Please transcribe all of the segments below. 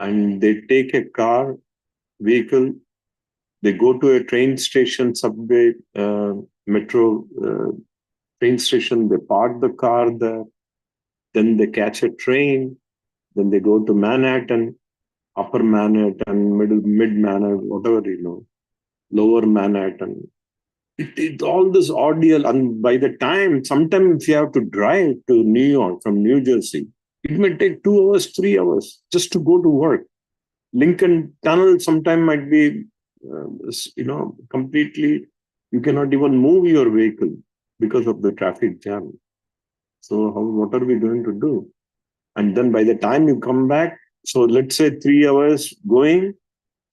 and they take a car, vehicle, they go to a train station, subway, metro train station, they park the car there, then they catch a train, then they go to Manhattan, upper Manhattan, mid Manhattan, whatever lower Manhattan. It all this ordeal, and by the time, sometimes if you have to drive to New York from New Jersey, it may take 2 hours, 3 hours just to go to work. Lincoln Tunnel sometime might be, completely, you cannot even move your vehicle because of the traffic jam. So what are we going to do? And then by the time you come back, so let's say 3 hours going,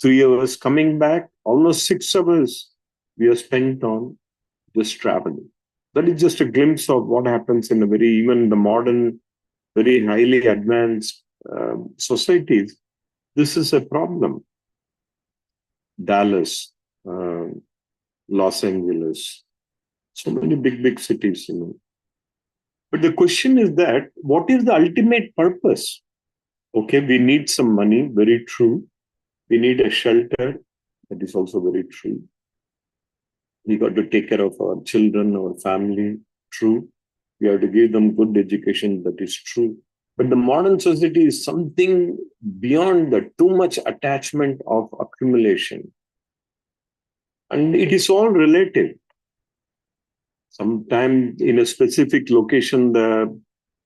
3 hours coming back, almost 6 hours we are spent on just traveling. That is just a glimpse of what happens in a even the modern, very highly advanced societies. This is a problem. Dallas, uh, Los Angeles, so many big cities. But the question is that what is the ultimate purpose? Okay, we need some money, very true. We need a shelter, that is also very true. We got to take care of our children, our family, true. We have to give them good education, that is true. But the modern society is something beyond that, too much attachment of accumulation. And it is all relative. Sometimes in a specific location, the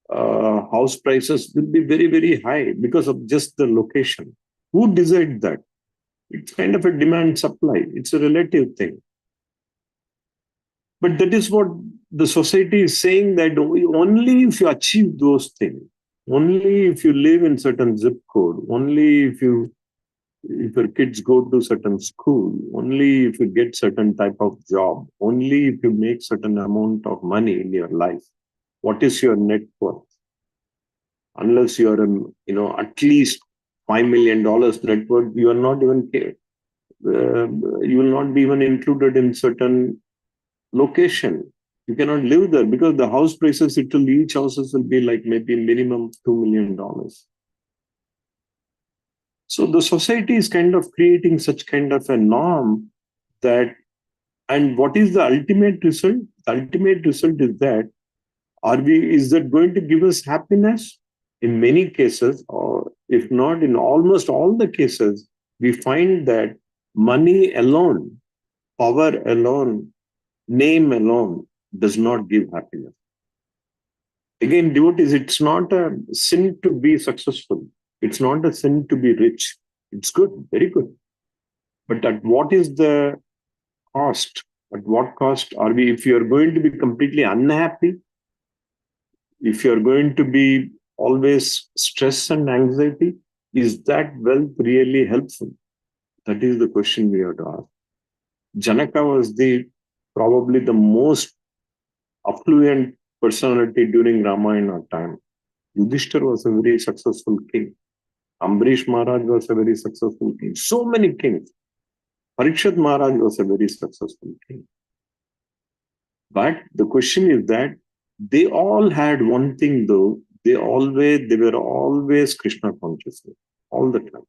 house prices will be very high because of just the location. Who decides that? It's kind of a demand supply. It's a relative thing. But that is what the society is saying, that only if you achieve those things, only if you live in certain zip code, only if your kids go to certain school, only if you get certain type of job, only if you make certain amount of money in your life, what is your net worth? Unless you are at least $5 million net worth, you are not even you will not be even included in certain location. You cannot live there because the house prices, each houses will be like maybe minimum $2 million. So the society is kind of creating such kind of a norm that, and what is the ultimate result? The ultimate result is that, is that going to give us happiness? In many cases, or if not in almost all the cases, we find that money alone, power alone, name alone does not give happiness. Again, devotees, it's not a sin to be successful. It's not a sin to be rich. It's good, very good. But at what is the cost? At what cost are we? If you're going to be completely unhappy, if you're going to be always stress and anxiety, is that wealth really helpful? That is the question we have to ask. Janaka was probably the most affluent personality during Ramayana time. Yudhishthir was a very successful king. Ambarish Maharaj was a very successful king. So many kings. Parikshit Maharaj was a very successful king. But the question is that they all had one thing though. They were always Krishna consciousness all the time.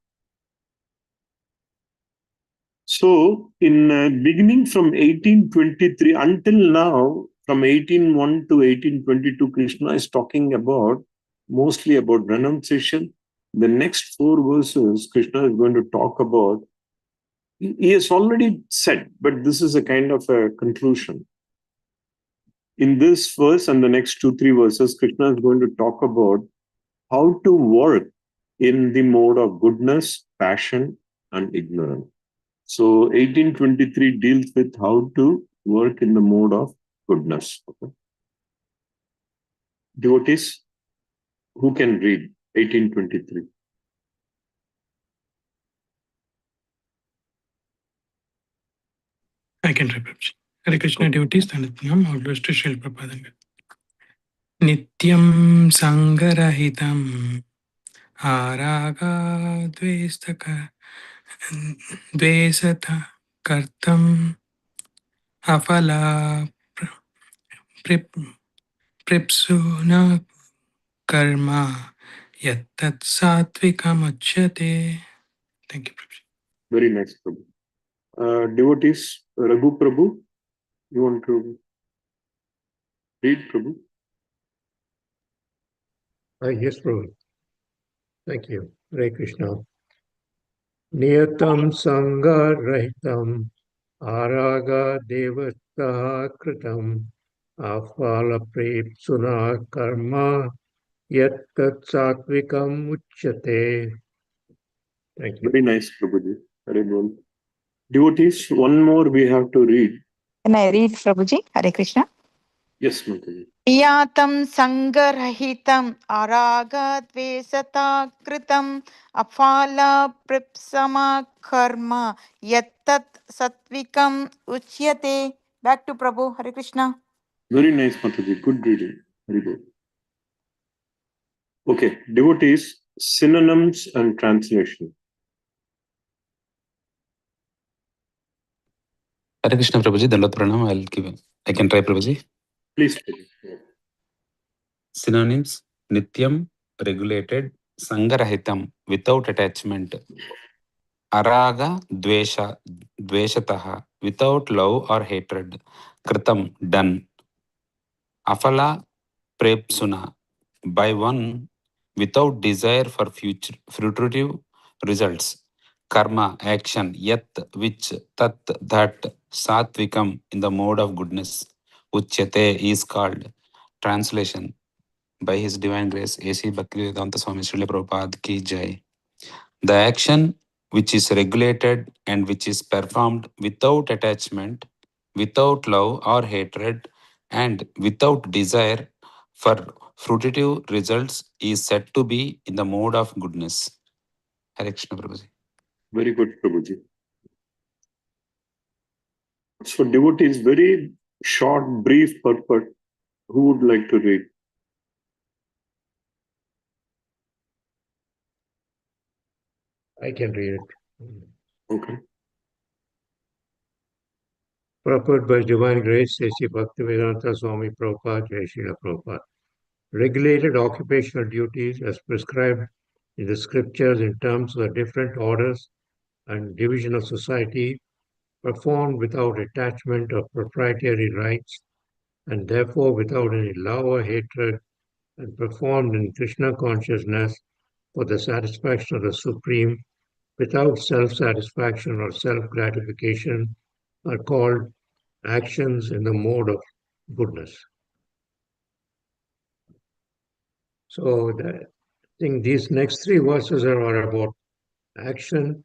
So in beginning from 1823 until now, from 1801 to 1822, Krishna is talking about mostly about renunciation. The next 4 verses, Krishna is going to talk about. He has already said, but this is a kind of a conclusion. In this verse and the next 2-3 verses, Krishna is going to talk about how to work in the mode of goodness, passion, and ignorance. So 1823 deals with how to work in the mode of goodness. Okay. Devotees, who can read 1823? I can read. Hare Krishna devotees, Tanatyam, all goes to Srila Prabhupada. Nityam Sangarahitam Araga Dvestaka Dvesata Kartam Afala Pripsuna Karma Yattat satvikam uchyate. Thank you, Prabhuji. Very nice, Prabhu. Devotees, Raghu Prabhu, you want to read, Prabhu? Yes, Prabhu. Thank you. Hare Krishna. Niyatam Sangha Rahitam Araga Devata Kritam Afala Prepsuna Karma Yattat Satvikam Uchyate. Thank you. Very nice, Prabhuji. Very well. Devotees, one more we have to read. Can I read, Prabhuji? Hare Krishna. Yes, Mataji. Yatam sangarahitam aragadvesata kritam afala pripsama karma yattat satvikam uchyate. Back to Prabhu. Hare Krishna. Very nice, Mataji. Good reading. Very good. Okay, devotees, synonyms and translation. Hare Krishna Prabhuji, Dandavat Pranam. I can try Prabhuji. Please. Synonyms: Nityam, regulated; Sangarahitam, without attachment; Araga, Dvesha, Dveshataha, without love or hatred; Kritam, done; Afala, Prepsuna, by one, without desire for future fruitive results; Karma, action; Yat, which; Tat, that; Satvikam, in the mode of goodness; Uchyate, is called. Translation: by His Divine Grace, A.C. Bhaktivedanta Swami Srila Prabhupada ki jai. The action which is regulated and which is performed without attachment, without love or hatred, and without desire for fruitive results is said to be in the mode of goodness. Hare Krishna Prabhuji. Very good, Prabhuji. So, devotees, very short, brief purport. Who would like to read? I can read it. Okay. Purport by Divine Grace, A.C. Bhaktivedanta Swami Prabhupada, Jai Srila Prabhupada. Regulated occupational duties as prescribed in the scriptures in terms of the different orders and division of society, performed without attachment or proprietary rights, and therefore without any love or hatred, and performed in Krishna consciousness for the satisfaction of the Supreme, without self-satisfaction or self-gratification, are called actions in the mode of goodness. So I think these next three verses are about action.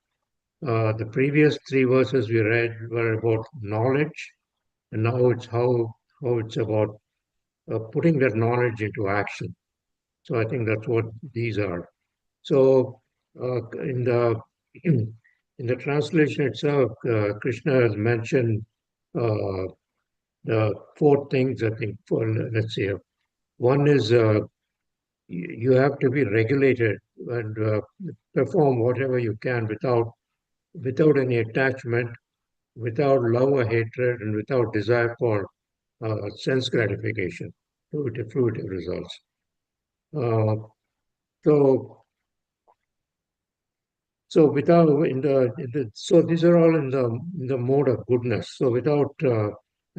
The previous three verses we read were about knowledge, and now it's how it's about putting that knowledge into action. So I think that's what these are. So in the translation itself, Krishna has mentioned the four things. I think let's see. One is you have to be regulated and perform whatever you can without any attachment, without love or hatred, and without desire for sense gratification, fruitive results. So without so these are all in the mode of goodness. So without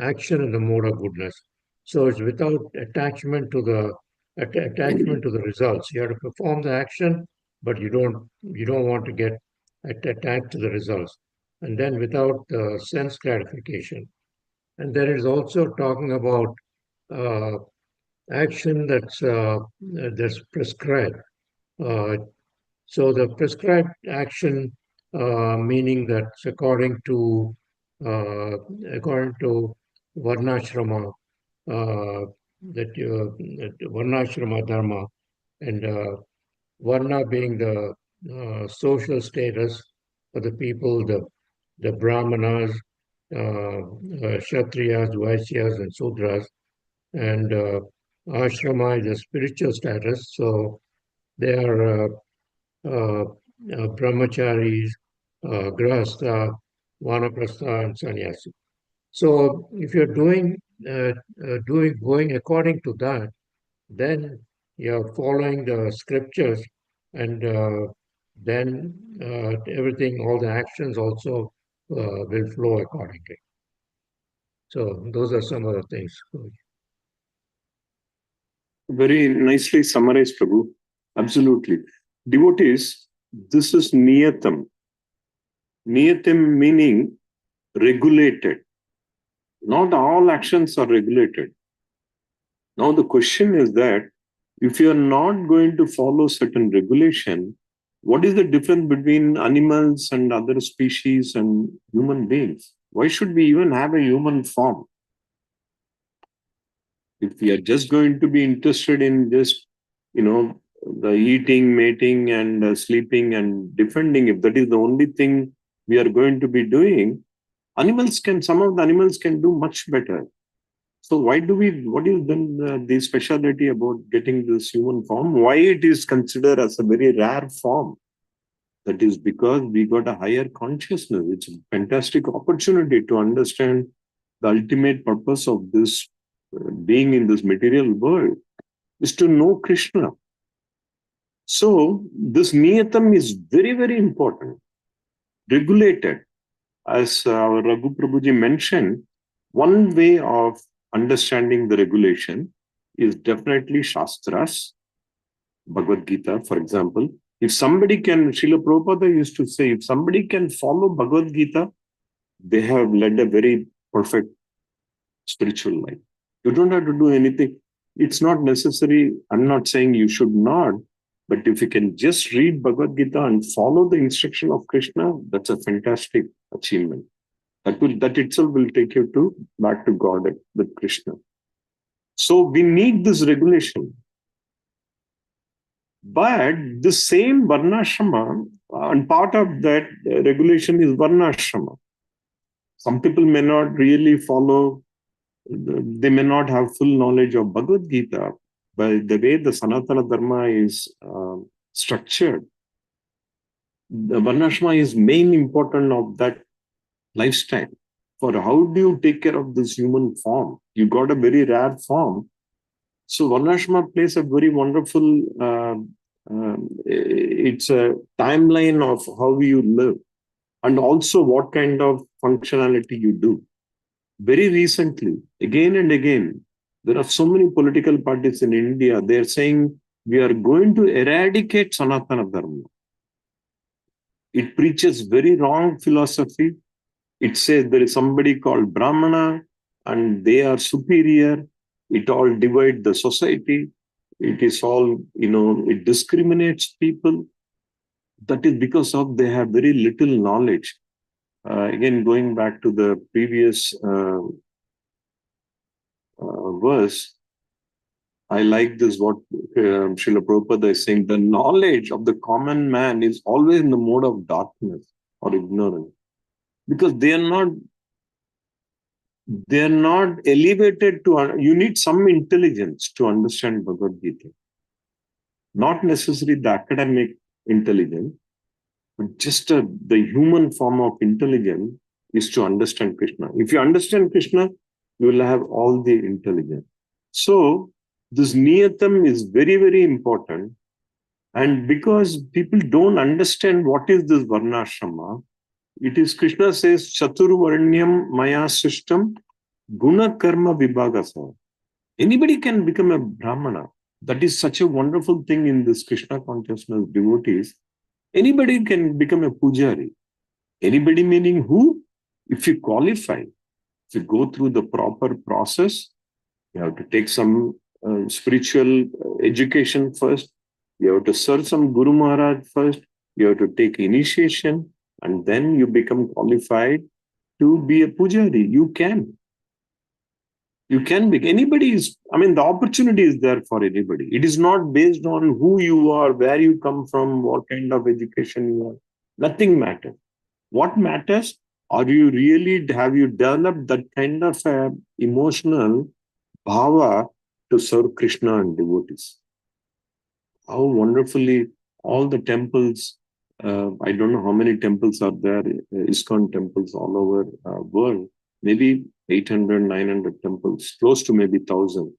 action in the mode of goodness. So it's without attachment to the results. You have to perform the action, but you don't want to get attached to the results. And then without sense gratification. And then it's also talking about action that's prescribed. So the prescribed action, meaning that's according to Varnashrama, that Varnashrama Dharma, and Varna being the social status for the people, the Brahmanas, Kshatriyas, Vaishyas, and Sudras, and Ashrama is a spiritual status, so they are brahmacharis, grahastha, vanaprastha, and sannyasi. So if you're going according to that, then you're following the scriptures, and then everything, all the actions also will flow accordingly. So those are some of the things. Very nicely summarized, Prabhu. Absolutely. Devotees, this is niyatam. Niyatam meaning regulated. Not all actions are regulated. Now the question is that if you are not going to follow certain regulation, what is the difference between animals and other species and human beings? Why should we even have a human form? If we are just going to be interested in just, the eating, mating, and sleeping and defending, if that is the only thing we are going to be doing, some of the animals can do much better. So what is then the speciality about getting this human form? Why it is considered as a very rare form? That is because we got a higher consciousness. It's a fantastic opportunity to understand the ultimate purpose of this being in this material world is to know Krishna. So this niyatam is very, very important. Regulated. As our Raghu Prabhuji mentioned, one way of understanding the regulation is definitely Shastras, Bhagavad Gita, for example. If somebody can, Srila Prabhupada used to say, if somebody can follow Bhagavad Gita, they have led a very perfect spiritual life. You don't have to do anything. It's not necessary. I'm not saying you should not, but if you can just read Bhagavad Gita and follow the instruction of Krishna, that's a fantastic achievement. That itself will take you back to God with Krishna. So we need this regulation. But the same Varnashrama, and part of that regulation is Varnashrama. Some people may not really follow, they may not have full knowledge of Bhagavad Gita, but the way the Sanatana Dharma is structured, the Varnashrama is main important of that lifestyle. For how do you take care of this human form? You got a very rare form. So Varnashrama plays a very wonderful, it's a timeline of how you live and also what kind of functionality you do. Very recently, again and again, there are so many political parties in India, they're saying we are going to eradicate Sanatana Dharma. It preaches very wrong philosophy. It says there is somebody called Brahmana and they are superior. It all divides the society. It is all, it discriminates people. That is because of they have very little knowledge. Again, going back to the previous verse, I like this, what Srila Prabhupada is saying, the knowledge of the common man is always in the mode of darkness or ignorance. Because they are not elevated to, you need some intelligence to understand Bhagavad Gita. Not necessarily the academic intelligence, but just the human form of intelligence is to understand Krishna. If you understand Krishna, you will have all the intelligence. So this niyatam is very, very important. And because people don't understand what is this Varnashrama, it is Krishna says, Chaturvarnyam Maya Srishtam Guna Karma Vibhagasa. Anybody can become a Brahmana. That is such a wonderful thing in this Krishna consciousness devotees. Anybody can become a pujari. Anybody meaning who? If you qualify, if you go through the proper process, you have to take some spiritual education first. You have to serve some Guru Maharaj first. You have to take initiation. And then you become qualified to be a pujari. You can be. Anybody is, the opportunity is there for anybody. It is not based on who you are, where you come from, what kind of education you have. Nothing matters. What matters, have you developed that kind of emotional bhava to serve Krishna and devotees? How wonderfully all the temples, I don't know how many temples are there, ISKCON temples all over world, maybe 800, 900 temples, close to maybe 1,000.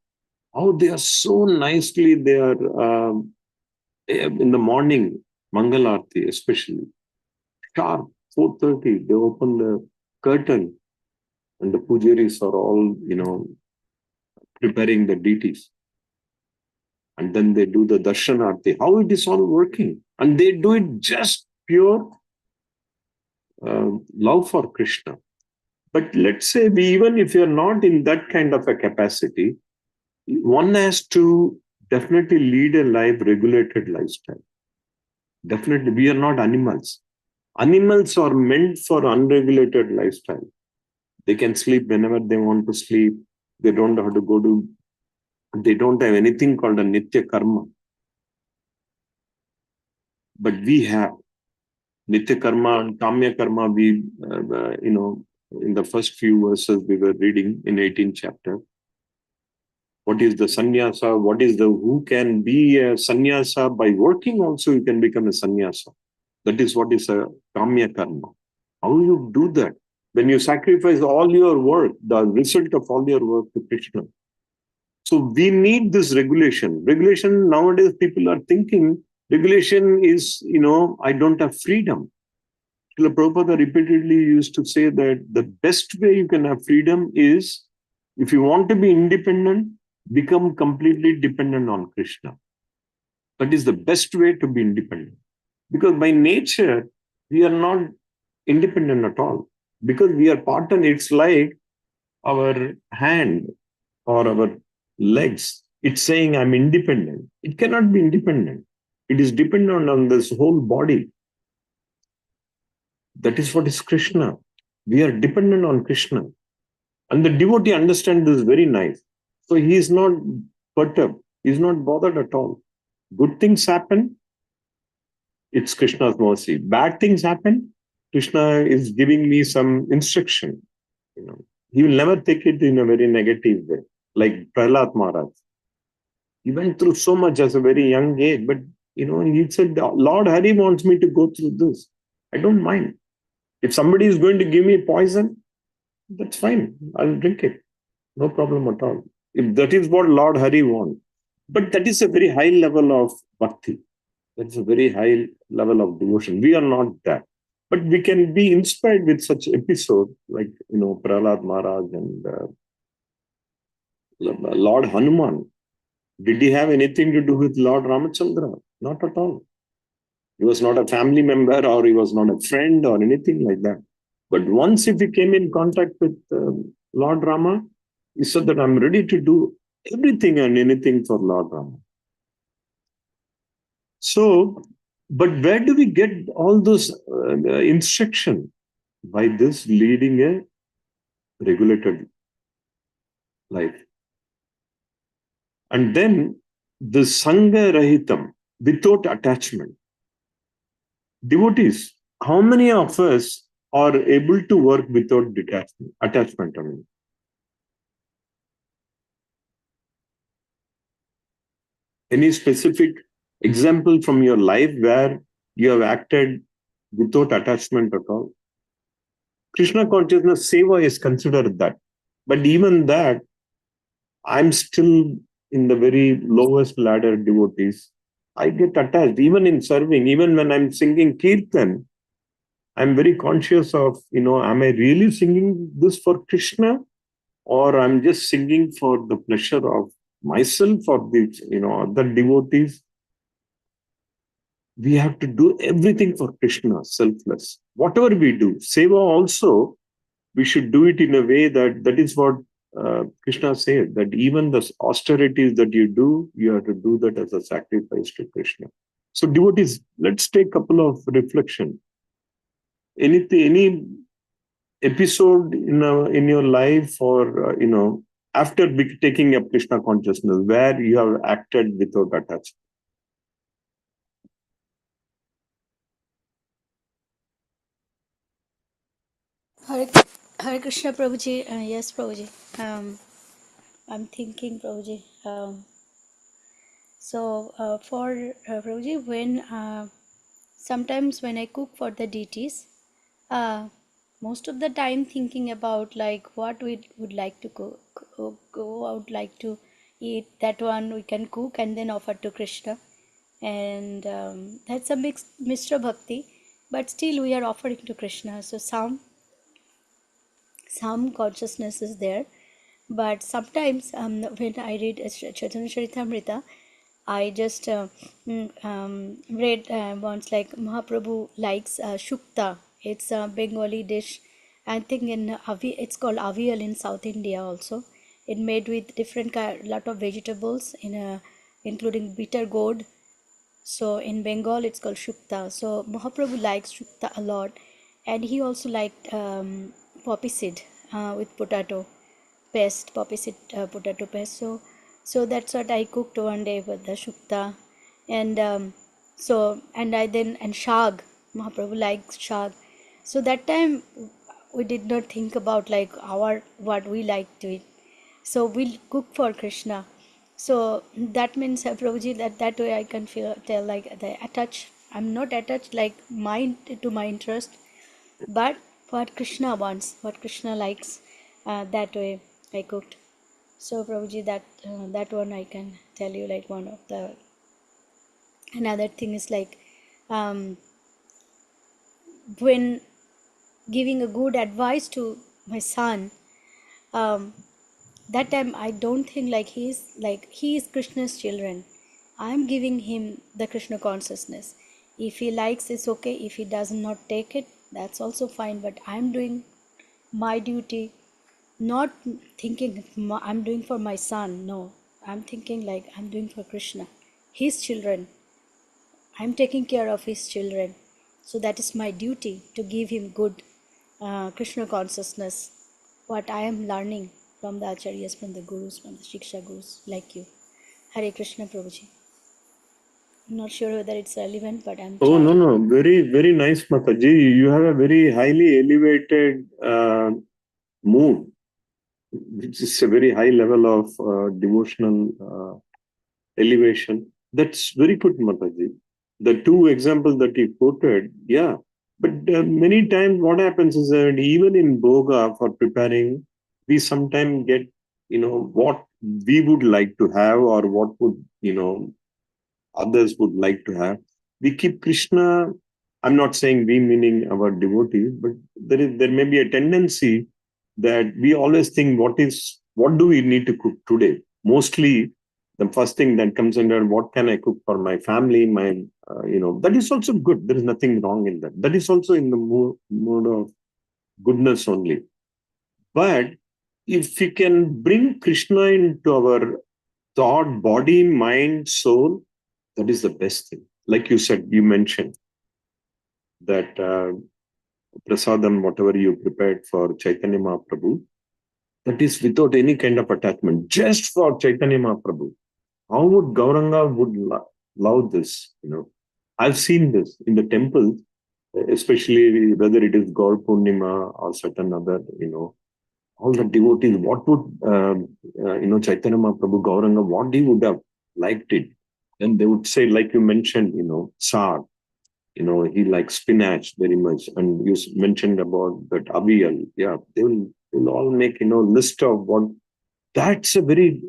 How they are so nicely, they are in the morning, Mangal Aarti especially, sharp, 4:30, they open the curtain and the pujaris are all, preparing the deities. And then they do the darshanarti. How it is all working? And they do it just pure love for Krishna. But let's say even if you're not in that kind of a capacity, one has to definitely lead a regulated lifestyle. Definitely, we are not animals. Animals are meant for unregulated lifestyle. They can sleep whenever they want to sleep. They don't have to go to, they don't have anything called a nitya karma. But we have nitya karma and kamya karma. We, in the first few verses we were reading in 18th chapter, what is the sannyasa? What is the, who can be a sannyasa? By working also you can become a sannyasa. That is what is a kamya karma. How you do that? When you sacrifice all your work, the result of all your work to Krishna. So we need this regulation. Regulation, nowadays people are thinking regulation is, I don't have freedom. Srila Prabhupada repeatedly used to say that the best way you can have freedom is, if you want to be independent, become completely dependent on Krishna. That is the best way to be independent. Because by nature, we are not independent at all. Because we are partner, it's like our hand or our legs. It's saying, I'm independent. It cannot be independent. It is dependent on this whole body. That is what is Krishna. We are dependent on Krishna. And the devotee understands this very nice. So he is not perturbed. He is not bothered at all. Good things happen, it's Krishna's mercy. Bad things happen, Krishna is giving me some instruction. He will never take it in a very negative way. Like Prahlad Maharaj. He went through so much as a very young age, but he said, Lord Hari wants me to go through this. I don't mind. If somebody is going to give me poison, that's fine. I'll drink it. No problem at all. If that is what Lord Hari wants. But that is a very high level of bhakti. That's a very high level of devotion. We are not that. But we can be inspired with such episodes like, Prahlad Maharaj and Lord Hanuman. Did he have anything to do with Lord Ramachandra? Not at all. He was not a family member or he was not a friend or anything like that. But once if he came in contact with Lord Rama, he said that I'm ready to do everything and anything for Lord Rama. So, but where do we get all those instruction? By this leading a regulated life. And then the Sangha Rahitam, without attachment. Devotees, how many of us are able to work without attachment? I mean, any specific example from your life where you have acted without attachment at all? Krishna consciousness seva is considered that. But even that, I'm still in the very lowest ladder devotees. I get attached, even in serving, even when I'm singing Kirtan, I'm very conscious of, am I really singing this for Krishna? Or I'm just singing for the pleasure of myself or the, other devotees? We have to do everything for Krishna, selfless. Whatever we do, seva also, we should do it in a way that is what Krishna said, that even the austerities that you do, you have to do that as a sacrifice to Krishna. So devotees, let's take a couple of reflection. Any episode in your life or, after taking up Krishna consciousness, where you have acted without attachment? Hare, Hare Krishna Prabhuji. Yes, Prabhuji. I'm thinking, Prabhuji. For Prabhuji, when sometimes when I cook for the deities, most of the time thinking about like what we would like to go out, like to eat that one, we can cook and then offer to Krishna. And that's a mixed Mishra Bhakti, but still we are offering to Krishna. So some consciousness is there. But sometimes when I read Chaitanya Charitamrita, I just read once like Mahaprabhu likes shukta. It's a Bengali dish. I think it's called avial in South India also. It made with different lot of vegetables including bitter gourd. So in Bengal it's called shukta. So Mahaprabhu likes shukta a lot, and he also liked poppy seed with potato paste, poppy seed potato paste. So that's what I cooked one day with the shukta, and and shag. Mahaprabhu likes shag. So that time we did not think about like what we like to eat. So we'll cook for Krishna. So that means Prabhuji, that way I can tell like the attach. I'm not attached like mind to my interest, but what Krishna wants, what Krishna likes, that way I cooked. So Prabhuji, that one I can tell you like one of the. Another thing is like when giving a good advice to my son, that time I don't think like he is Krishna's children. I'm giving him the Krishna consciousness. If he likes, it's okay. If he does not take it, that's also fine. But I'm doing my duty, not thinking I'm doing for my son. No, I'm thinking like I'm doing for Krishna, his children. I'm taking care of his children. So that is my duty to give him good Krishna consciousness. What I am learning from the acharyas, from the gurus, from the shiksha gurus like you. Hare Krishna Prabhuji. I'm not sure whether it's relevant, but I'm Oh, trying. no. Very, very nice, Mataji. You have a very highly elevated mood, which is a very high level of devotional elevation. That's very good, Mataji. The two examples that you quoted, yeah. But many times what happens is that even in Boga for preparing, we sometimes get, what we would like to have or what would, others would like to have. We keep Krishna. I'm not saying we meaning our devotees, but there may be a tendency that we always think what do we need to cook today? Mostly the first thing that comes under what can I cook for my family, that is also good. There is nothing wrong in that. That is also in the mood of goodness only. But if we can bring Krishna into our thought, body, mind, soul, that is the best thing. Like you mentioned that prasadam, whatever you prepared for Chaitanya Mahaprabhu, that is without any kind of attachment, just for Chaitanya Mahaprabhu. How would Gauranga would love this? I've seen this in the temples, especially whether it is Gaur Purnima or certain other, all the devotees. What would Chaitanya Mahaprabhu Gauranga, what he would have liked it? And they would say, like you mentioned, saag. He likes spinach very much. And you mentioned about that avial. Yeah, they'll all make, list of what. That's a very,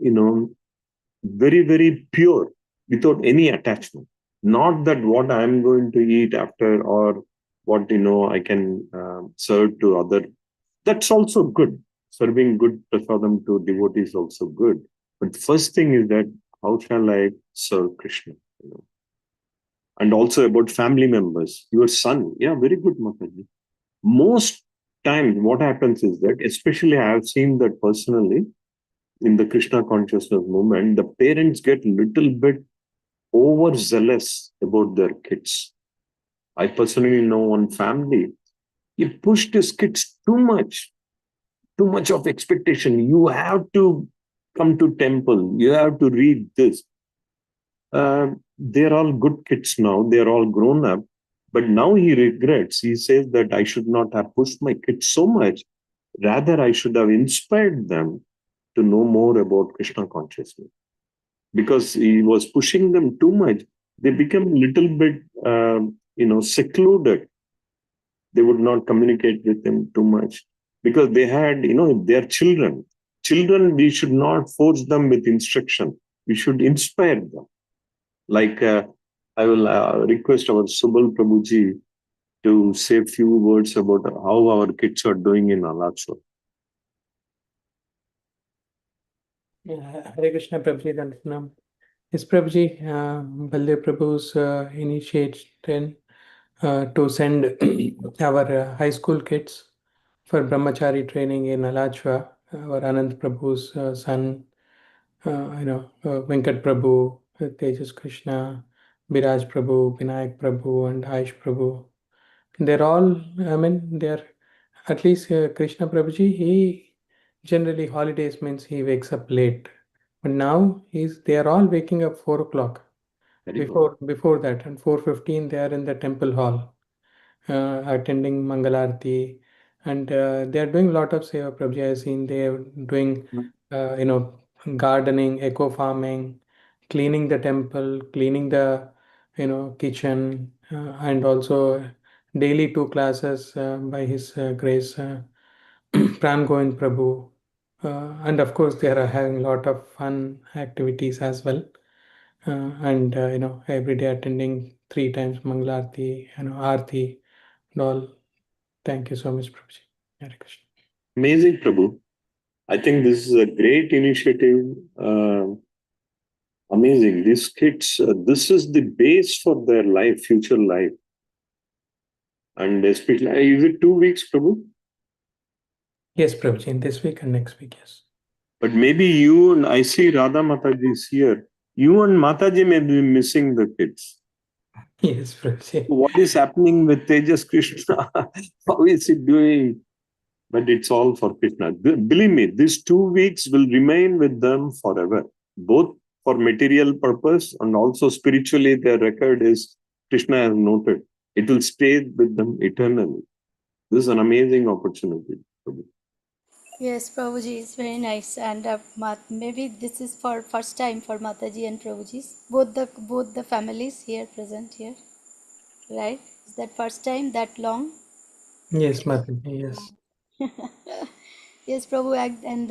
very, very pure, without any attachment. Not that what I'm going to eat after or what, I can serve to other. That's also good. Serving good prasadam to devotees is also good. But first thing is that how shall I serve Krishna? And also about family members, your son. Yeah, very good, Mataji. Most times, what happens is that, especially I have seen that personally in the Krishna consciousness movement, the parents get little bit overzealous about their kids. I personally know one family, he pushed his kids too much of expectation. You have to come to temple, you have to read this. They're all good kids now, they're all grown up, but now he regrets. He says that I should not have pushed my kids so much, rather I should have inspired them to know more about Krishna consciousness. Because he was pushing them too much, they become a little bit secluded. They would not communicate with him too much because they had their children. children, we should not force them with instruction. We should inspire them. Like I will request our Subal Prabhuji to say a few words about how our kids are doing in Alachua. Hare Krishna Prabhuji Dandanam. Yes, Prabhuji, Baldev Prabhu's initiated to send our high school kids for brahmachari training in Alachua. Our Anand Prabhu's son, Venkat Prabhu, Tejas Krishna, Biraj Prabhu, Vinayak Prabhu, and Aish Prabhu. They're all, they're at least Krishna Prabhuji, he generally holidays means he wakes up late. But now they are all waking up 4 o'clock. Before that, and 4:15 they are in the temple hall attending Mangalarti, and they are doing a lot of Seva Prabhuji. I have seen they are doing gardening, eco farming, cleaning the temple, cleaning the kitchen, and also daily 2 classes by His Grace Pran Govind Prabhu. And of course, they are having a lot of fun activities as well. And every day attending 3 times Mangalarti, Aarti, and all. Thank you so much, Prabhuji. Hare Krishna. Amazing, Prabhu. I think this is a great initiative. Amazing. These kids, this is the base for their life, future life. And especially, is it 2 weeks, Prabhu? Yes, Prabhuji, in this week and next week, yes. But maybe you and I see Radha Mataji is here. You and Mataji may be missing the kids. Yes, Prabhuji. What is happening with Tejas Krishna? How is he doing? But it's all for Krishna. Believe me, these 2 weeks will remain with them forever, both for material purpose and also spiritually. Their record is Krishna has noted. It will stay with them eternally. This is an amazing opportunity. Yes, Prabhuji is very nice, and maybe this is for first time for Mataji and Prabhuji, both the families here present here, right? Is that first time that long? Yes, Mataji, yes. Yes, Prabhu, and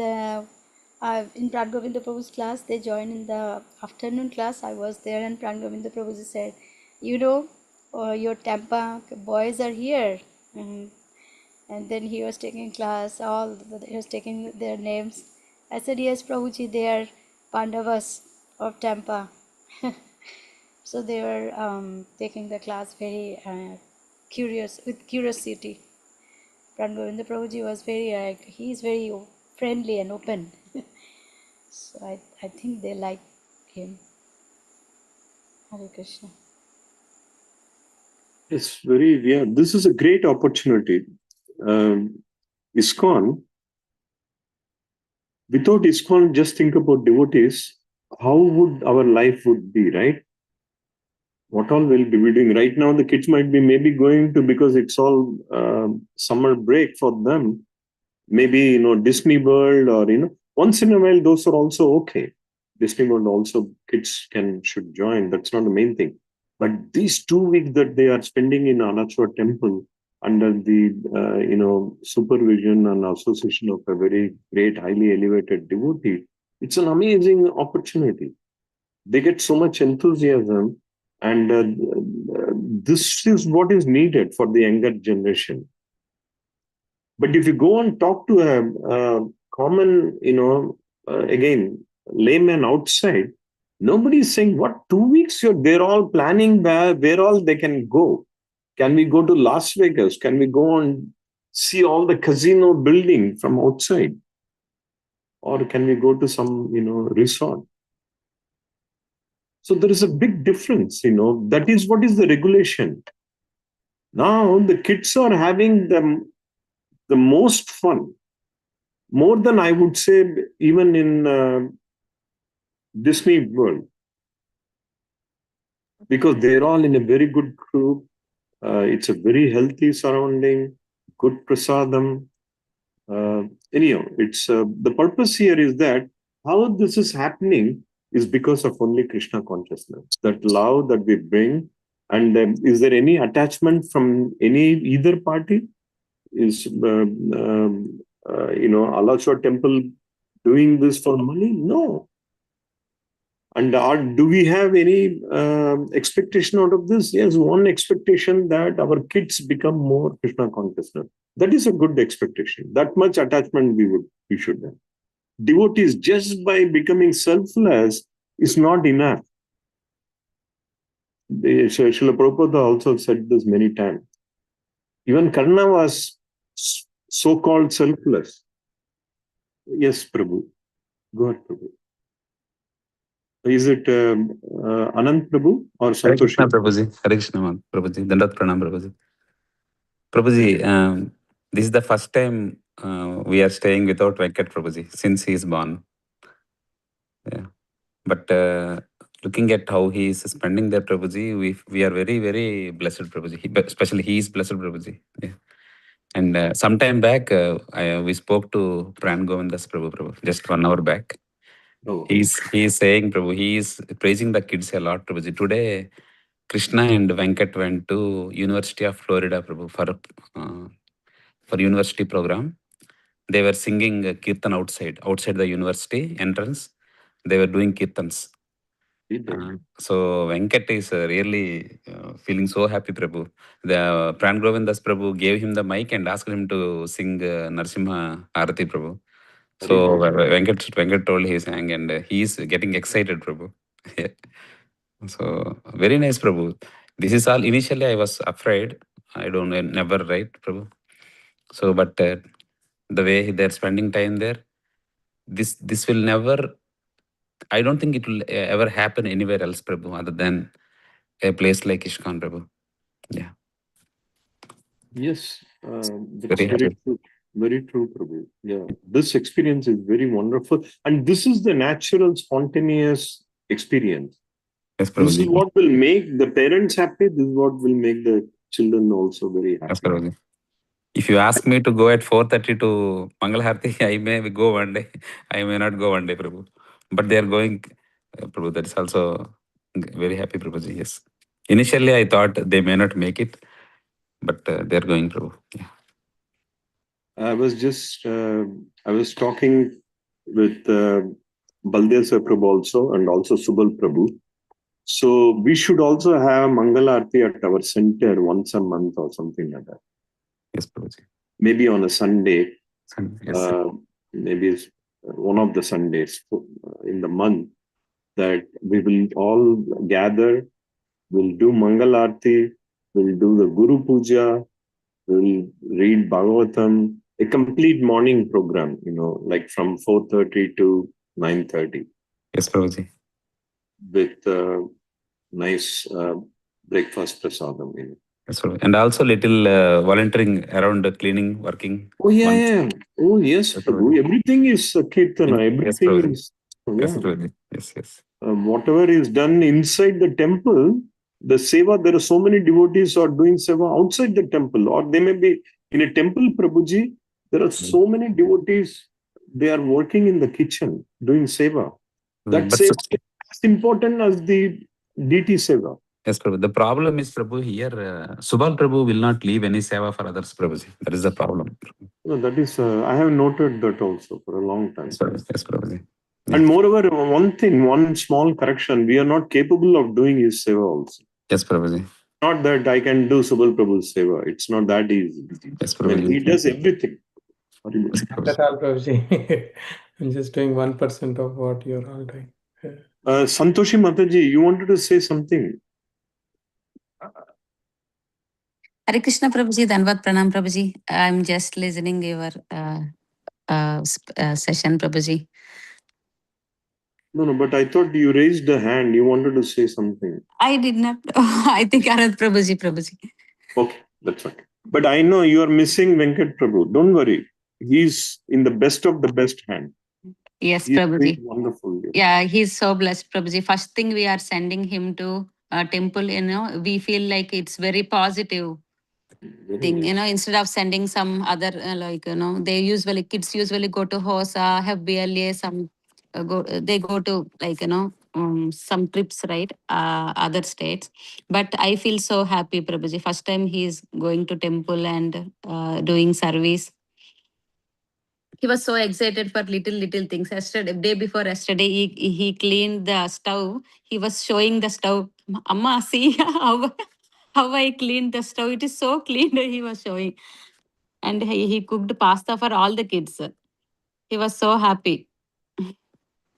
in Pran Govinda Prabhu's class, they joined in the afternoon class. I was there, and Pran Govinda Prabhuji said, your Tampa boys are here. And then he was taking class, he was taking their names. I said, yes, Prabhuji, they are Pandavas of Tampa. So they were taking the class very with curiosity. Pran Govinda Prabhuji was he is very friendly and open. So I think they like him. Hare Krishna. It's this is a great opportunity. ISKCON, without ISKCON, just think about devotees, how would our life would be, right? What all will be doing right now? The kids might be maybe going to, because it's all summer break for them, maybe Disney World, or once in a while those are also okay. Disney World also kids should join. That's not the main thing. But these 2 weeks that they are spending in Alachua temple under the supervision and association of a very great, highly elevated devotee, it's an amazing opportunity. They get so much enthusiasm, and this is what is needed for the younger generation. But if you go and talk to a common, again, layman outside, nobody is saying, what, 2 weeks? They're all planning where all they can go. Can we go to Las Vegas? Can we go and see all the casino building from outside? Or can we go to some, resort? So there is a big difference, that is what is the regulation. Now the kids are having the most fun, more than I would say even in Disney World, because they're all in a very good group. It's a very healthy surrounding, good prasadam. Anyhow, it's the purpose here is that how this is happening is because of only Krishna consciousness, that love that we bring. And is there any attachment from either party? Is Alachua temple doing this for money? No. And do we have any expectation out of this? Yes, one expectation that our kids become more Krishna consciousness. That is a good expectation. That much attachment we should have. Devotees just by becoming selfless is not enough. Srila Prabhupada also said this many times. Even Karna was so-called selfless. Yes, Prabhu. Go ahead, Prabhu. Is it Anant Prabhu or Hare Krishna Santoshi? Prabhuji. Hare Krishna Prabhuji. Dandat Pranam Prabhuji. Prabhuji, this is the first time we are staying without Venkat Prabhuji since he is born. Yeah. But looking at how he is spending there, Prabhuji, we are very, very blessed, Prabhuji. Especially he is blessed, Prabhuji. Yeah. And sometime back, we spoke to Pran Govindas Prabhu, just 1 hour back. Oh. He is saying, Prabhu, he is praising the kids a lot, Prabhuji. Today, Krishna and Venkat went to University of Florida, Prabhu, for university program. They were singing Kirtan outside the university entrance. They were doing Kirtans. So Venkat is really feeling so happy, Prabhu. The Pran Govindas Prabhu gave him the mic and asked him to sing Narsimha Arati, Prabhu. So Venkat told he sang, and he is getting excited, Prabhu. So very nice, Prabhu. This is all. Initially, I was afraid. I don't know, never, right, Prabhu? So, but the way they're spending time there, this will never. I don't think it will ever happen anywhere else, Prabhu, other than a place like ISKCON, Prabhu. Yeah. Yes, that's very true. Very true, Prabhu. Yeah, this experience is very wonderful. And this is the natural, spontaneous experience. Yes, This is Prabhuji. what will make the parents happy. This is what will make the children also very happy. Yes, Prabhuji. If you ask me to go at 4:30 to Mangalharati, I may go one day. I may not go one day, Prabhu. But they are going, Prabhu. That is also very happy, Prabhuji. Yes. Initially, I thought they may not make it, but they are going, Prabhu. Yeah. I was talking with Baldev Sir Prabhu also and also Subal Prabhu. So we should also have Mangala Aarti at our center once a month or something like that. Yes, Prabhuji. Maybe on a Sunday. Yes. Maybe it's one of the Sundays in the month that we will all gather. We'll do Mangala Aarti. We'll do the Guru Puja. We'll read Bhagavatam. A complete morning program, like from 4:30 to 9:30. Yes, Prabhuji. With nice breakfast prasadam. Yes, Prabhuji. And also little volunteering around cleaning, working. Oh, yeah. Oh, yes, Prabhu. Everything is Kirtana. Everything is. Yes, Prabhuji. Yes. Whatever is done inside the temple, the seva, there are so many devotees who are doing seva outside the temple, or they may be in a temple, Prabhuji. There are so many devotees, they are working in the kitchen doing seva. That's seva is as important as the DT seva. Yes, Prabhu. The problem is, Prabhu, here, Subal Prabhu will not leave any seva for others, Prabhuji. That is the problem. No, that is, I have noted that also for a long time. Yes, Prabhuji. And moreover, one small correction, we are not capable of doing his seva also. Yes, Prabhuji. Not that I can do Subal Prabhu's seva. It's not that easy. Yes, Prabhuji. He does everything. That's all, Prabhuji. I'm just doing 1% of what you're all doing. Santoshi Mataji, you wanted to say something? Hare Krishna Prabhuji, Dhanvat Pranam Prabhuji. I'm just listening your session, Prabhuji. No, but I thought you raised the hand. You wanted to say something. I did not. I think Arad Prabhuji. Okay, that's okay. But I know you are missing Venkat Prabhu. Don't worry. He's in the best of the best hand. Yes, Prabhuji. Wonderful. Yeah, he's so blessed, Prabhuji. First thing we are sending him to a temple, we feel like it's very positive thing, instead of sending some other, kids usually go to HOSA, have BLA, they go to some trips, right? Other states. But I feel so happy, Prabhuji. First time he's going to temple and doing service. he was so excited for little things. Yesterday, day before yesterday, he cleaned the stove. He was showing the stove. Amma, see how I cleaned the stove. It is so clean. He was showing, and he cooked pasta for all the kids. He was so happy.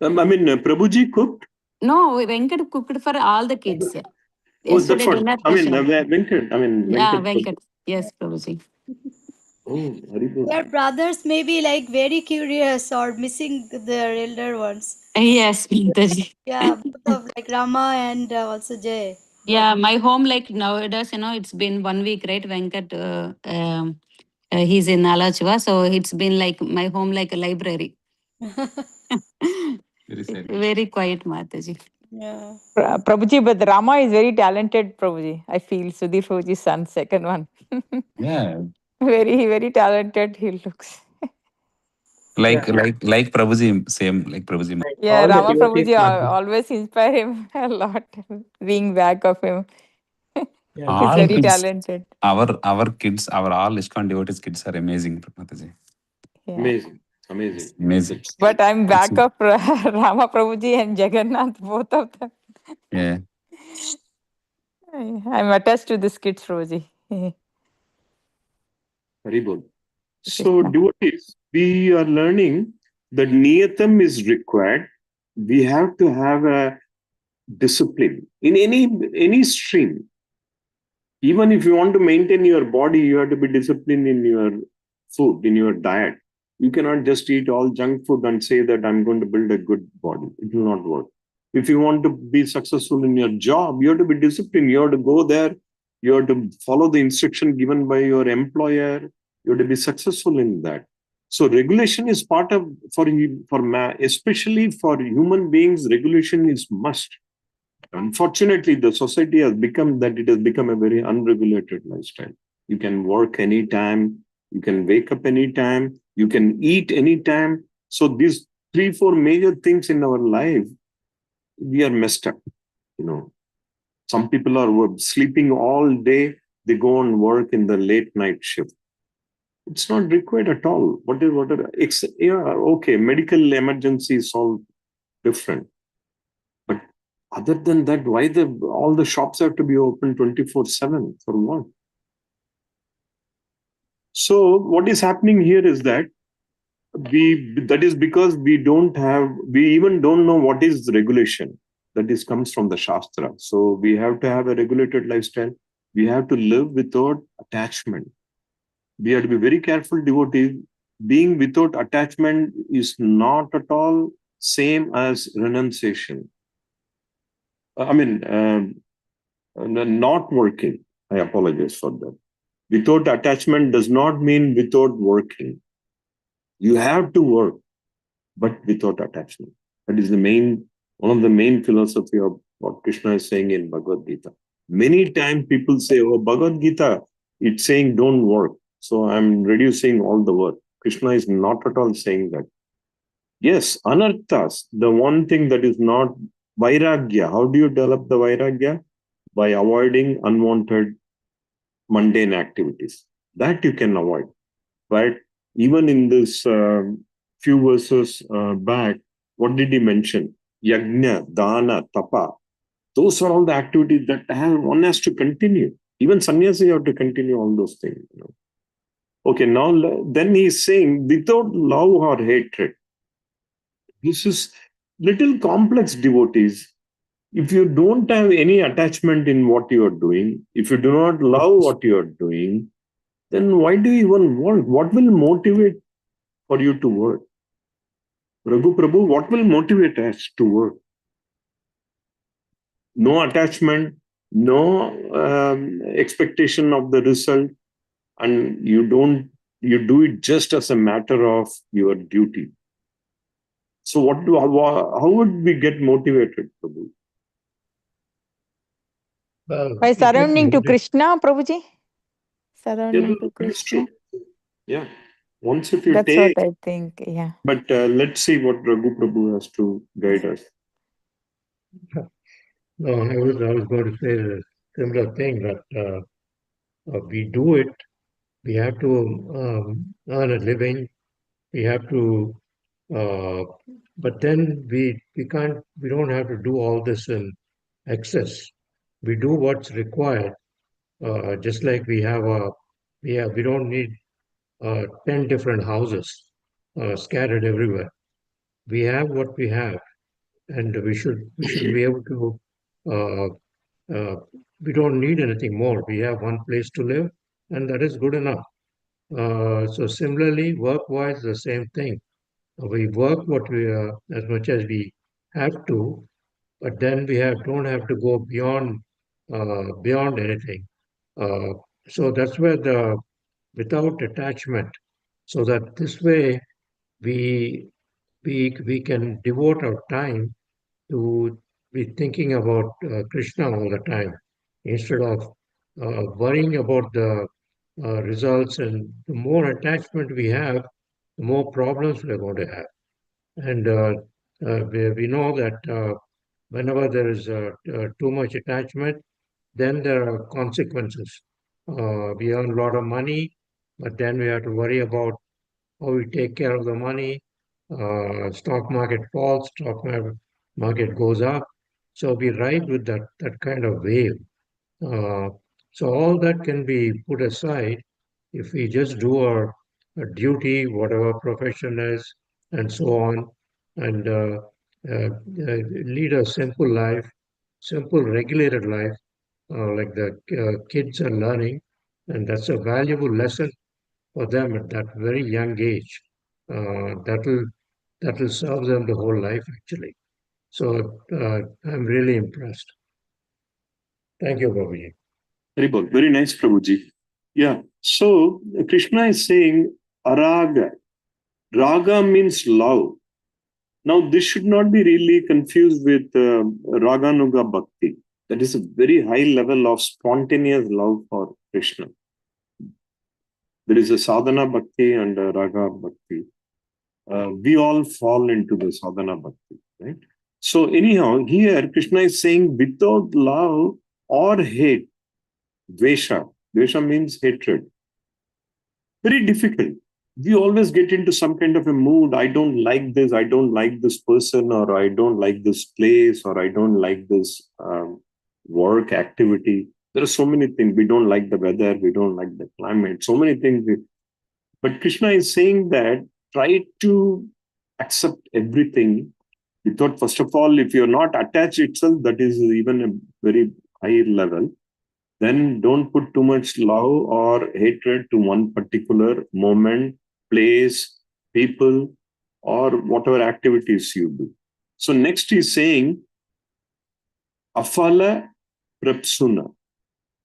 Prabhuji cooked? No, Venkat cooked for all the kids. Oh, that's Yesterday what. dinner I mean, session. Venkat. Yeah, Venkat. Venkat. Yes, Prabhuji. Oh, very good. Their brothers may be like very curious or missing their elder ones. Yes, Pintaji. Yeah, both of like Rama and also Jay. Yeah, my home like nowadays, it's been 1 week, right? Venkat, he's in Alachua, so it's been like my home like a library. It's very quiet, Mataji. Yeah. Prabhuji, but Rama is very talented, Prabhuji. I feel Sudhir Prabhuji's son, second one. Yeah. Very talented he looks. Like Prabhuji, same like Prabhuji. Yeah, All the Rama devotees Prabhuji are- always inspire him a lot, being back of him. Yeah. He's All very kids, talented. our kids, our all ISKCON devotees kids are amazing, Mataji. Yeah. Amazing. Amazing. But I'm back It's- of Rama Prabhuji and Jagannath, both of them. Yeah. I'm attached to this kids, Prabhuji. Very good. So, Krishna. devotees, we are learning that niyatam is required. We have to have a discipline in any stream. Even if you want to maintain your body, you have to be disciplined in your food, in your diet. You cannot just eat all junk food and say that I'm going to build a good body. It will not work. If you want to be successful in your job, you have to be disciplined. You have to go there. You have to follow the instruction given by your employer. You have to be successful in that. So regulation is part of, especially for human beings, regulation is must. Unfortunately, the society has become that it has become a very unregulated lifestyle. You can work anytime, you can wake up anytime, you can eat anytime. So these 3-4 major things in our life, we are messed up. Some people are sleeping all day, they go and work in the late night shift. It's not required at all. Okay, medical emergency is all different. But other than that, why all the shops have to be open 24/7 for what? So what is happening here is that that is because we even don't know what is regulation. That comes from the Shastra. So we have to have a regulated lifestyle. We have to live without attachment. We have to be very careful, devotees. Being without attachment is not at all same as renunciation. Not working. I apologize for that. Without attachment does not mean without working. You have to work, but without attachment. That is one of the main philosophy of what Krishna is saying in Bhagavad Gita. Many times people say, oh, Bhagavad Gita, it's saying don't work. So I'm reducing all the work. Krishna is not at all saying that. Yes, anarthas, the one thing that is not vairagya. How do you develop the vairagya? By avoiding unwanted mundane activities. That you can avoid. But even in this few verses back, what did he mention? Yajna, dana, tapa. Those are all the activities that one has to continue. Even sannyasi have to continue all those things. Okay, now then he's saying without love or hatred. This is little complex, devotees. If you don't have any attachment in what you are doing, if you do not love what you are doing, then why do you even work? What will motivate for you to work? Raghu Prabhu, what will motivate us to work? No attachment, no expectation of the result, and you do it just as a matter of your duty. So how would we get motivated, Prabhu? By surrounding to Krishna, Prabhuji? Surrounding to Krishna. Yeah. Once if you That's take, what I think, yeah. but let's see what Raghu Prabhu has to guide us. No, I was going to say a similar thing that we do it. We have to earn a living. We have to, but then we don't have to do all this in excess. We do what's required. Just like we don't need 10 different houses scattered everywhere. We have what we have, and we should be able to. Uh, we don't need anything more. We have one place to live, and that is good enough. So similarly, work-wise, the same thing. We work what we as much as we have to, but then don't have to go beyond anything. Uh, so that's where the without attachment, so that this way we we can devote our time to be thinking about Krishna all the time instead of worrying about the results. And the more attachment we have, the more problems we're going to have. And we know that whenever there is too much attachment, then there are consequences. We earn a lot of money, but then we have to worry about how we take care of the money. Stock market falls, market goes up. So we ride with that kind of wave. So all that can be put aside if we just do our duty, whatever profession is, and so on, and lead a simple life, simple regulated life, like the kids are learning, and that's a valuable lesson for them at that very young age. That will serve them the whole life, actually. So I'm really impressed. Thank you, Babuji. Very nice, Prabhuji. Yeah. So Krishna is saying araga. Raga means love. Now, this should not be really confused with Raganuga Bhakti. That is a very high level of spontaneous love for Krishna. There is a sadhana bhakti and a raga bhakti. We all fall into the sadhana bhakti, right? So anyhow, here Krishna is saying without love or hate, dvesha. Dvesha means hatred. Very difficult. We always get into some kind of a mood. I don't like this. I don't like this person, or I don't like this place, or I don't like this work activity. There are so many things. We don't like the weather. We don't like the climate. So many things. But Krishna is saying that try to accept everything without, first of all, if you're not attached itself, that is even a very high level. Then don't put too much love or hatred to one particular moment, place, people, or whatever activities you do. So next he's saying, afala prapsuna,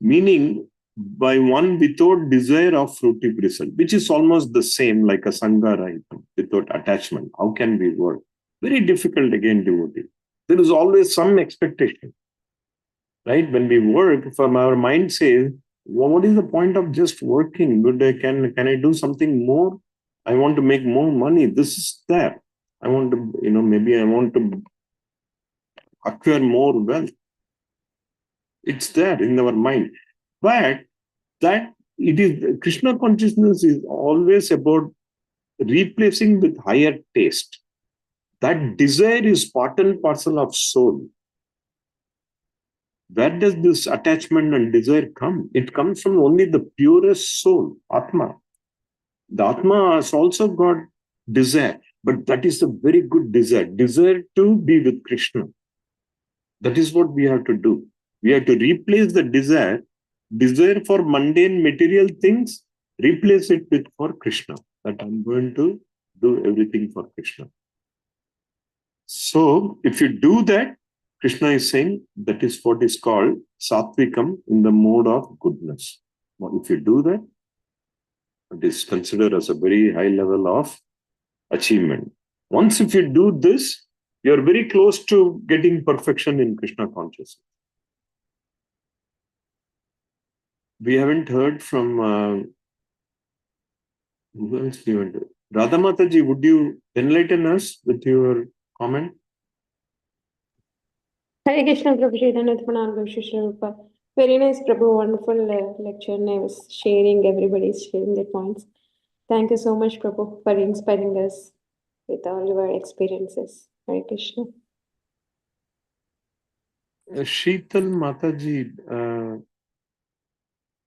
meaning by one without desire of fruitive result, which is almost the same like a sangha rahitam, without attachment. How can we work? Very difficult again, devotee. There is always some expectation. Right? When we work, from our mind says, well, what is the point of just working? Can I do something more? I want to make more money. This is that. I want to, maybe I want to acquire more wealth. It's there in our mind. But that it is, Krishna consciousness is always about replacing with higher taste. That desire is part and parcel of soul. Where does this attachment and desire come? It comes from only the purest soul, Atma. The Atma has also got desire, but that is a very good desire. Desire to be with Krishna. That is what we have to do. We have to replace the desire for mundane material things, replace it with for Krishna. That I'm going to do everything for Krishna. So if you do that, Krishna is saying that is what is called Satvikam, in the mode of goodness. Well, if you do that, it is considered as a very high level of achievement. Once if you do this, you are very close to getting perfection in Krishna consciousness. We haven't heard from who else we went to? Radha Mataji, would you enlighten us with your comment? Hare Krishna, Prabhuji, Dhanat Pranam, Shri Rupa. Very nice, Prabhu, wonderful lecture. And I was sharing, everybody's sharing their points. Thank you so much, Prabhu, for inspiring us with all your experiences. Hare Krishna. Sheetal Mataji,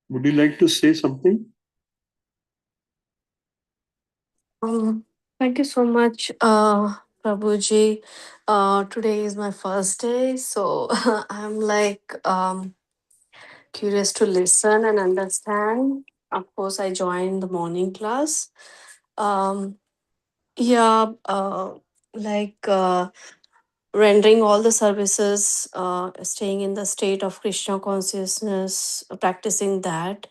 would you like to say something? Thank you so much, Prabhuji. Today is my first day, so I'm like curious to listen and understand. Of course, I joined the morning class. Um, yeah, like rendering all the services, staying in the state of Krishna consciousness, practicing that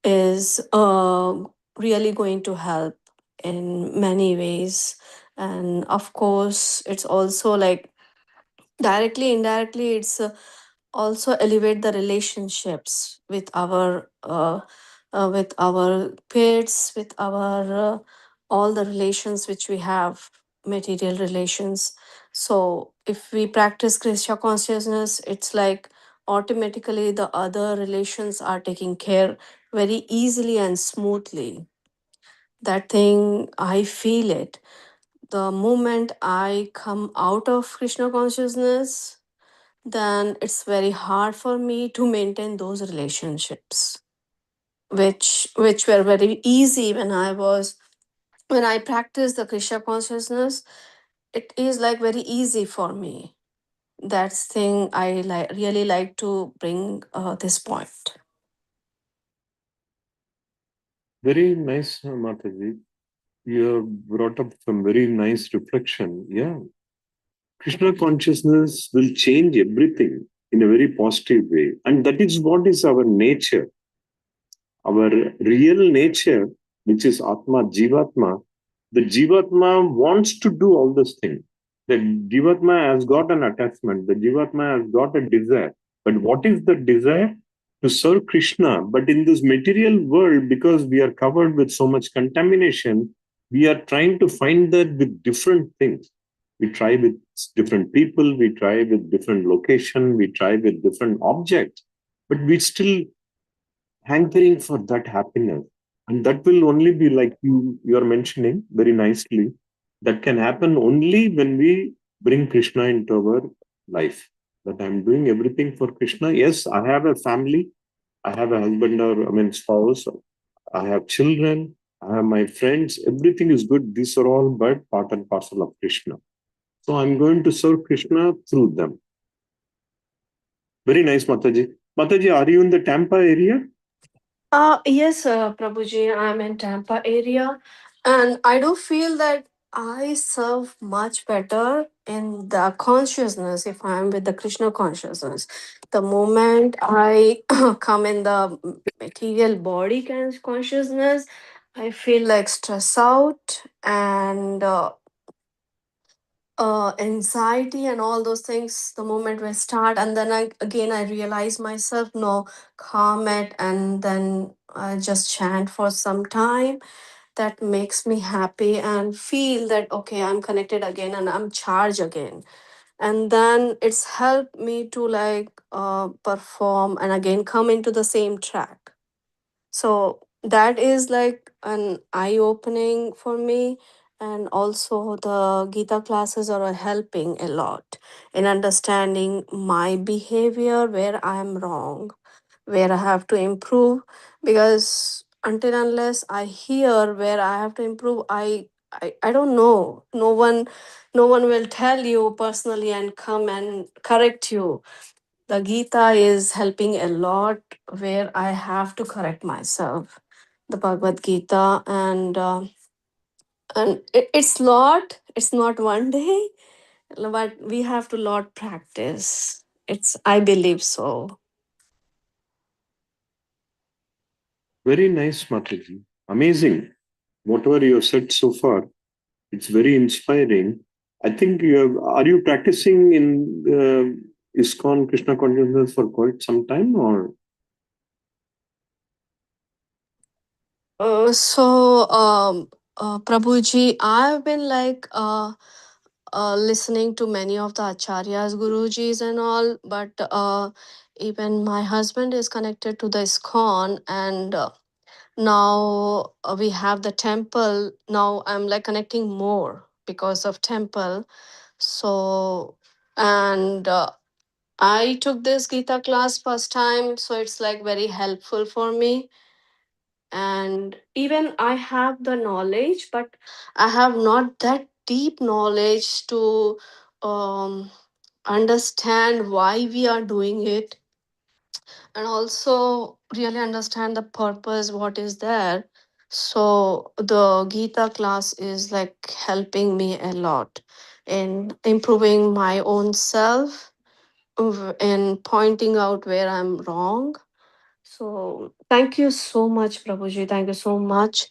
is really going to help in many ways. And of course, it's also like directly, indirectly, it's also elevate the relationships with our pets, with our all the relations which we have, material relations. So if we practice Krishna consciousness, it's like automatically the other relations are taken care very easily and smoothly. That thing, I feel it. The moment I come out of Krishna consciousness, then it's very hard for me to maintain those relationships, which were very easy when I practice the Krishna consciousness. It is like very easy for me. That's thing I really like to bring this point. Very nice, Mataji. You have brought up some very nice reflection. Yeah. Krishna consciousness will change everything in a very positive way. And that is what is our nature. Our real nature, which is Atma, Jivatma, the Jivatma wants to do all those things. The Jivatma has got an attachment, the Jivatma has got a desire. But what is the desire? To serve Krishna. But in this material world, because we are covered with so much contamination, we are trying to find that with different things. We try with different people, we try with different location, we try with different objects, but we still hankering for that happiness. And that will only be like you are mentioning very nicely. That can happen only when we bring Krishna into our life. That I'm doing everything for Krishna. Yes, I have a family. I have a husband or spouse. I have children. I have my friends. Everything is good. These are all but part and parcel of Krishna. So I'm going to serve Krishna through them. Very nice, Mataji. Mataji, are you in the Tampa area? Yes, Prabhuji, I'm in Tampa area, and I do feel that I serve much better in the consciousness if I'm with the Krishna consciousness. The moment I come in the material body consciousness, I feel like stress out and anxiety and all those things the moment we start, and then I realize myself, no, calm it, and then I just chant for some time. That makes me happy and feel that okay, I'm connected again and I'm charged again, and then it's helped me to like perform and again come into the same track. So that is like an eye opening for me. And also, the Gita classes are helping a lot in understanding my behavior, where I am wrong, where I have to improve. Because until unless I hear where I have to improve, I don't know. No one will tell you personally and come and correct you. The Gita is helping a lot where I have to correct myself. The Bhagavad Gita, and it's lot. It's not one day, but we have to lot practice. It's, I believe so. Very nice, Mataji. Amazing. Whatever you have said so far, it's very inspiring. I think are you practicing in ISKCON Krishna consciousness for quite some time, or? Prabhuji, I've been like listening to many of the acharyas, gurujis, and all, but even my husband is connected to the ISKCON, and Now we have the temple. Now I'm like connecting more because of temple. So, and I took this Gita class first time, so it's like very helpful for me. And even I have the knowledge, but I have not that deep knowledge to understand why we are doing it, and also really understand the purpose, what is there. So the Gita class is like helping me a lot in improving my own self, in pointing out where I'm wrong. So thank you so much, Prabhuji. Thank you so much.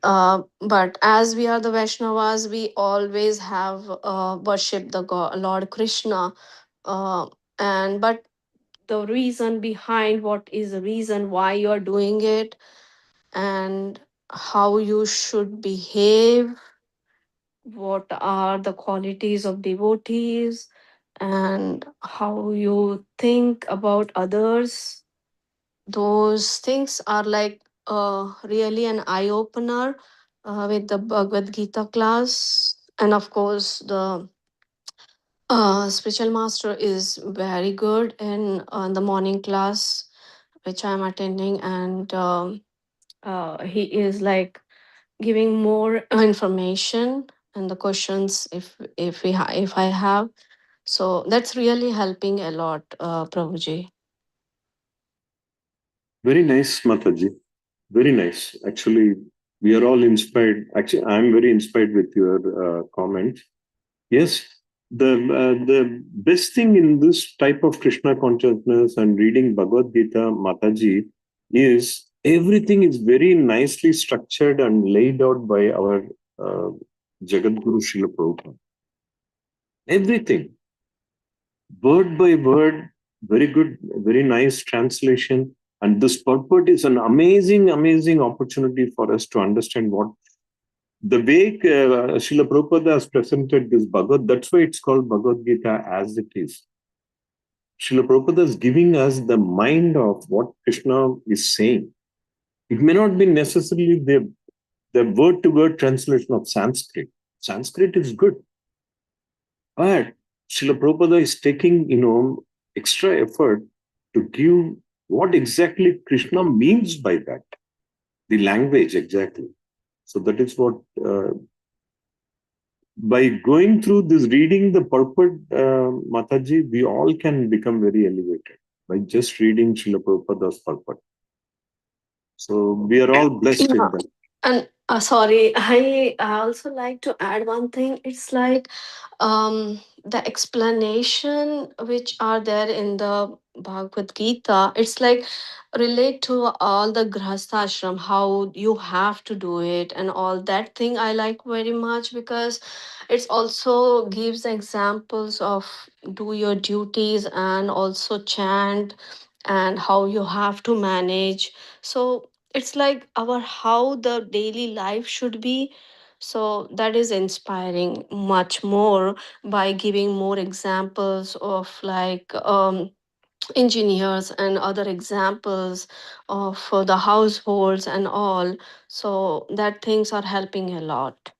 But as we are the Vaishnavas, we always have worship the God, Lord Krishna. Uh, and but the reason behind, what is the reason why you are doing it, and how you should behave, what are the qualities of devotees, and how you think about others. Those things are like really an eye opener with the Bhagavad Gita class. And of course, the spiritual master is very good in the morning class which I'm attending, and he is like giving more information and the questions if I have. So that's really helping a lot, Prabhuji. Very nice, Mataji. Very nice. Actually, we are all inspired. Actually, I'm very inspired with your comment. Yes, the best thing in this type of Krishna consciousness and reading Bhagavad Gita, Mataji, is everything is very nicely structured and laid out by our uh, Jagadguru Srila Prabhupada. Everything, word by word, very good, very nice translation. And this purport is an amazing, amazing opportunity for us to understand what the way Srila Prabhupada has presented this Bhagavad, that's why it's called Bhagavad Gita as it is. Srila Prabhupada is giving us the mind of what Krishna is saying. It may not be necessarily the word-to-word translation of Sanskrit. Sanskrit is good. But Srila Prabhupada is taking, extra effort to give what exactly Krishna means by that, the language exactly. So that is what, by going through this, reading the purport, Mataji, we all can become very elevated by just reading Srila Prabhupada's purport. So we are all blessed with that. And sorry, I also like to add one thing. It's like the explanation which are there in the Bhagavad Gita. It's like relate to all the grihastha how you have to do it and all that thing. I like very much because it's also gives examples of do your duties and also chant and how you have to manage. So it's like our how the daily life should be. So that is inspiring much more by giving more examples of like engineers and other examples of the households and all. So that things are helping a lot.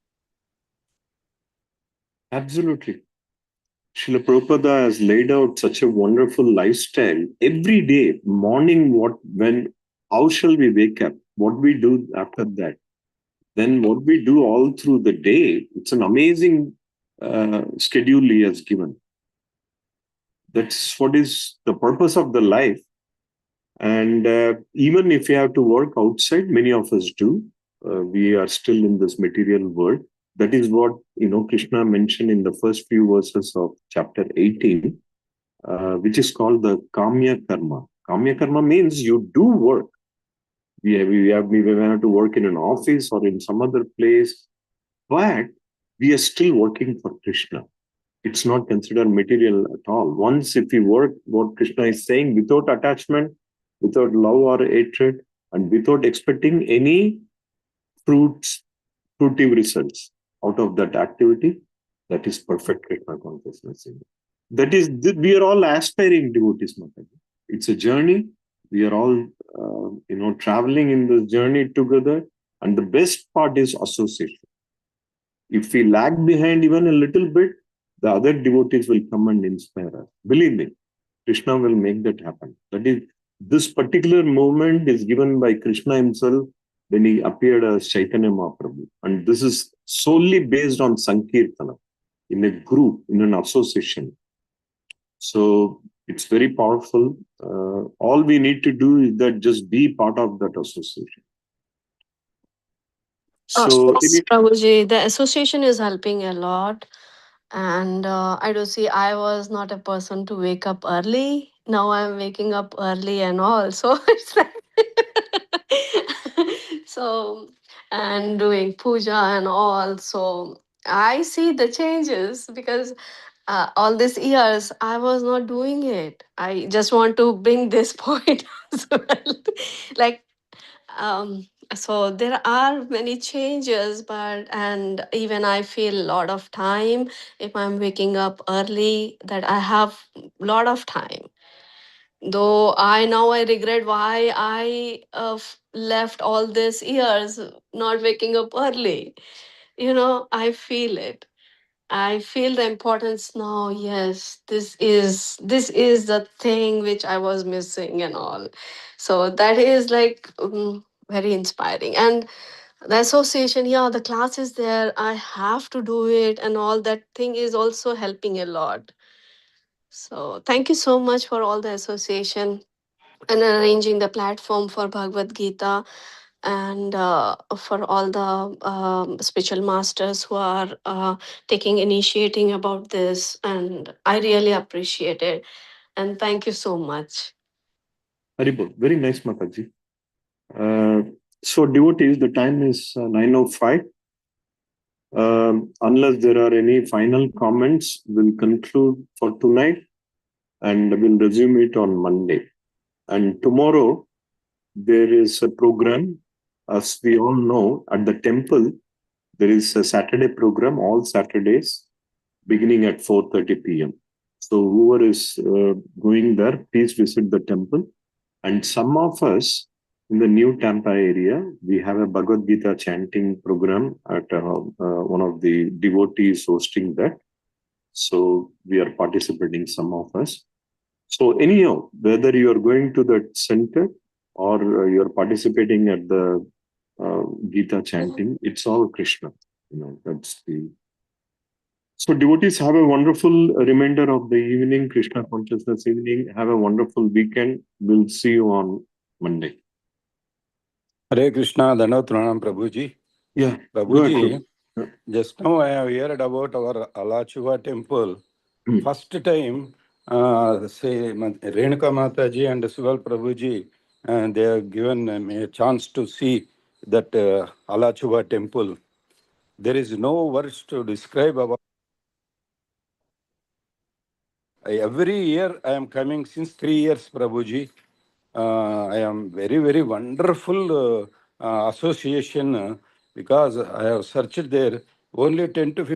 Absolutely. Srila Prabhupada has laid out such a wonderful lifestyle. Every day, morning, how shall we wake up? What we do after that? Then what we do all through the day, it's an amazing schedule he has given. That's what is the purpose of the life. And even if you have to work outside, many of us do. We are still in this material world. That is what Krishna mentioned in the first few verses of chapter 18, which is called the Kamya Karma. Kamya Karma means you do work. We have to work in an office or in some other place, but we are still working for Krishna. It's not considered material at all. Once if we work what Krishna is saying, without attachment, without love or hatred, and without expecting any fruitive results out of that activity, that is perfect Krishna consciousness. That is, we are all aspiring devotees, Mataji. It's a journey. We are all, traveling in this journey together. And the best part is association. If we lag behind even a little bit, the other devotees will come and inspire us. Believe me, Krishna will make that happen. That is, this particular movement is given by Krishna himself when he appeared as Chaitanya Mahaprabhu. And this is solely based on Sankirtana, in a group, in an association. So it's very powerful. All we need to do is that just be part of that association. So, Yes, Prabhuji, the association is helping a lot. And I do see I was not a person to wake up early. Now I'm waking up early and all. So it's like so and doing puja and all. So I see the changes because all these years I was not doing it. I just want to bring this point as well. Like so there are many changes, but and even I feel a lot of time if I'm waking up early that I have lot of time. Though I regret why I left all these years not waking up early. I feel it. I feel the importance now. Yes, this is the thing which I was missing and all. So that is like very inspiring. And the association, yeah, the class is there. I have to do it, and all that thing is also helping a lot. So thank you so much for all the association and arranging the platform for Bhagavad Gita and for all the spiritual masters who are taking initiating about this, and I really appreciate it, and thank you so much. Haribol, very nice, Mataji. So devotees, the time is 9:05. Unless there are any final comments, we'll conclude for tonight and we'll resume it on Monday. And tomorrow, there is a program. As we all know, at the temple, there is a Saturday program, all Saturdays, beginning at 4:30 p.m. So whoever is going there, please visit the temple. And some of us in the New Tampa area, we have a Bhagavad Gita chanting program at one of the devotees hosting that. So we are participating, some of us. So anyhow, whether you are going to that center or you are participating at the Gita chanting, it's all Krishna. That's the. So devotees, have a wonderful remainder of the evening, Krishna consciousness evening. Have a wonderful weekend. We'll see you on Monday. Hare Krishna, Dandavat Pranam, Prabhuji. Yeah, Prabhuji, just now I have heard about our Alachuva temple. First time, say Renuka Mataji and Sival Prabhuji, they have given me a chance to see that Alachuva temple. There is no words to describe about. Every year I am coming since 3 years, Prabhuji. I am very, very wonderful association because I have searched there only 10 to 15.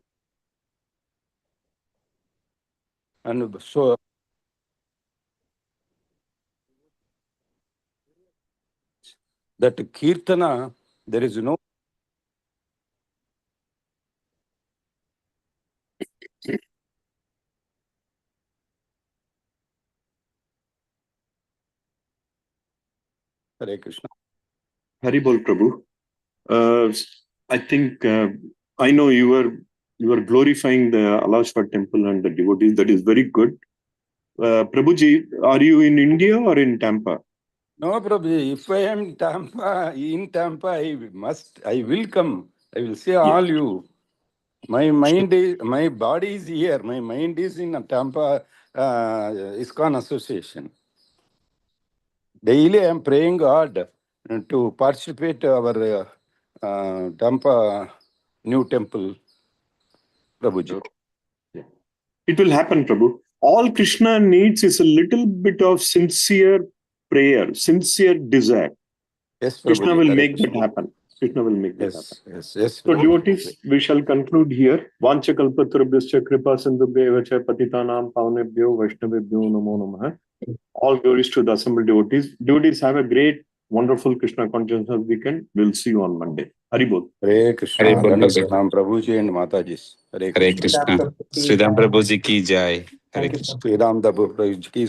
And so that Kirtana, there is no. Hare Krishna. Haribol Prabhu. I think I know you are glorifying the Alashwar temple and the devotees. That is very good. Prabhuji, are you in India or in Tampa? No, Prabhuji. If I am in Tampa, I will come. I will see all you. My body is here. My mind is in Tampa ISKCON Association. Daily I am praying God to participate our Tampa new temple, Prabhuji. Yeah. It will happen, Prabhu. All Krishna needs is a little bit of sincere prayer, sincere desire. Yes, Prabhuji. Krishna will make that happen. Krishna will make that happen. Yes. So devotees, we shall conclude here. Vancha kalpatarubhyascha kripa sindhubhya vacha patitanam pavnebhyo vaishnavebhyo namo namaha. All glories to the assembled devotees. Devotees, have a great, wonderful Krishna consciousness weekend. We'll see you on Monday. Haribol. Hare Krishna. Hare Bol, Dandavat Prabhuji. Pranam, Prabhuji and Mataji. Hare Hare Krishna. Krishna. Sridham Prabhuji ki jai. Hare Thank you, Krishna. sir. Sridham Prabhuji ki